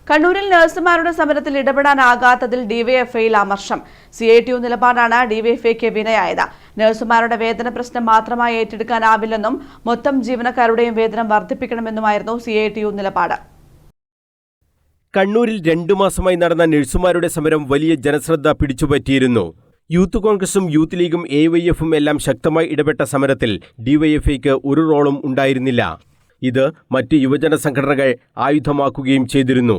കണ്ണൂരിൽ നഴ്സുമാരുടെ സമരത്തിൽ ഇടപെടാനാകാത്തതിൽ ഡിവൈഎഫ്ഐയിൽ അമർഷം. CITU നിലപാടാണ് ഡിവൈഎഫ്ഐക്ക് വിനയായത്. നഴ്സുമാരുടെ വേതന പ്രശ്നം മാത്രമായി ഏറ്റെടുക്കാനാവില്ലെന്നും മൊത്തം ജീവനക്കാരുടെയും വേതനം വർദ്ധിപ്പിക്കണമെന്നുമായിരുന്നു CITU നിലപാട്. കണ്ണൂരിൽ 2 മാസമായി നടന്ന നഴ്സുമാരുടെ സമരം വലിയ ജനശ്രദ്ധ പിടിച്ചുപറ്റിയിരുന്നു. യൂത്ത് കോൺഗ്രസും യൂത്ത് ലീഗും AYFും എല്ലാം ശക്തമായി ഇടപെട്ട സമരത്തിൽ ഡിവൈഎഫ്ഐക്ക് ഒരു റോളും ഉണ്ടായിരുന്നില്ല. ഇത് മറ്റ് യുവജന സംഘടനകൾ ആയുധമാക്കുകയും ചെയ്തിരുന്നു.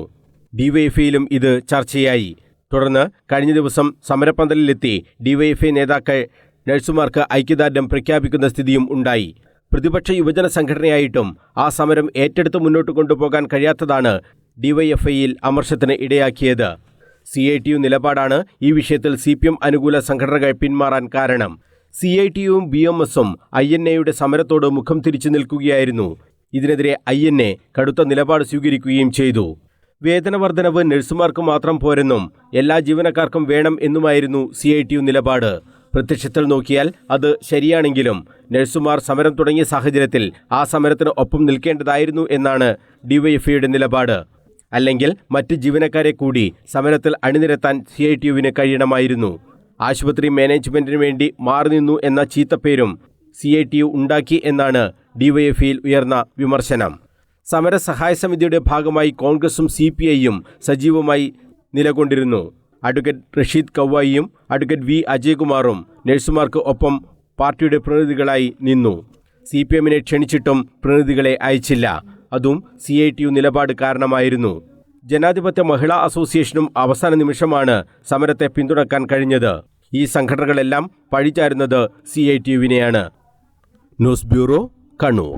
ഡിവൈഎഫ്ഐയിലും ഇത് ചർച്ചയായി. തുടർന്ന് കഴിഞ്ഞ ദിവസം സമരപന്തലിലെത്തി ഡിവൈഎഫ്ഐ നേതാക്കൾ നഴ്സുമാർക്ക് ഐക്യദാർഢ്യം പ്രഖ്യാപിക്കുന്ന സ്ഥിതിയും ഉണ്ടായി. പ്രതിപക്ഷ യുവജന സംഘടനയായിട്ടും ആ സമരം ഏറ്റെടുത്ത് മുന്നോട്ട് കൊണ്ടുപോകാൻ കഴിയാത്തതാണ് ഡിവൈഎഫ്ഐയിൽ അമർഷത്തിന് ഇടയാക്കിയത്. CITU നിലപാടാണ് ഈ വിഷയത്തിൽ CPM അനുകൂല സംഘടനകൾ പിന്മാറാൻ കാരണം. CITUവും BMSും INAയുടെ സമരത്തോട് മുഖം തിരിച്ചു നിൽക്കുകയായിരുന്നു. ഇതിനെതിരെ INA കടുത്ത നിലപാട് സ്വീകരിക്കുകയും ചെയ്തു. വേതന വർധനവ് നഴ്സുമാർക്ക് മാത്രം പോരെന്നും എല്ലാ ജീവനക്കാർക്കും വേണം എന്നുമായിരുന്നു CITU നിലപാട്. പ്രത്യക്ഷത്തിൽ നോക്കിയാൽ അത് ശരിയാണെങ്കിലും നഴ്സുമാർ സമരം തുടങ്ങിയ സാഹചര്യത്തിൽ ആ സമരത്തിന് ഒപ്പം നിൽക്കേണ്ടതായിരുന്നു എന്നാണ് ഡിവൈഎഫ്ഐയുടെ നിലപാട്. അല്ലെങ്കിൽ മറ്റ് ജീവനക്കാരെ കൂടി സമരത്തിൽ അണിനിരത്താൻ CITUവിന് കഴിയണമായിരുന്നു. ആശുപത്രി മാനേജ്മെന്റിന് വേണ്ടി മാറി നിന്നു എന്ന ചീത്തപ്പേരും CITU ഉണ്ടാക്കി എന്നാണ് ഡിവൈഎഫ്ഐയിൽ ഉയർന്ന വിമർശനം. സമര സഹായ സമിതിയുടെ ഭാഗമായി കോൺഗ്രസും CPIയും സജീവമായി നിലകൊണ്ടിരുന്നു. അഡ്വക്കേറ്റ് റഷീദ് കവ്വായിയും അഡ്വക്കേറ്റ് V അജയ്കുമാറും നഴ്സുമാർക്ക് ഒപ്പം പാർട്ടിയുടെ പ്രതിനിധികളായി നിന്നു. CPMനെ ക്ഷണിച്ചിട്ടും പ്രതിനിധികളെ അയച്ചില്ല. അതും CITU നിലപാട് കാരണമായിരുന്നു. ജനാധിപത്യ മഹിളാ അസോസിയേഷനും അവസാന നിമിഷമാണ് സമരത്തെ പിന്തുണക്കാൻ കഴിഞ്ഞത്. ഈ സംഘടനകളെല്ലാം പഴിചാരുന്നത് CITUവിനെയാണ്. News bureau, Kannur.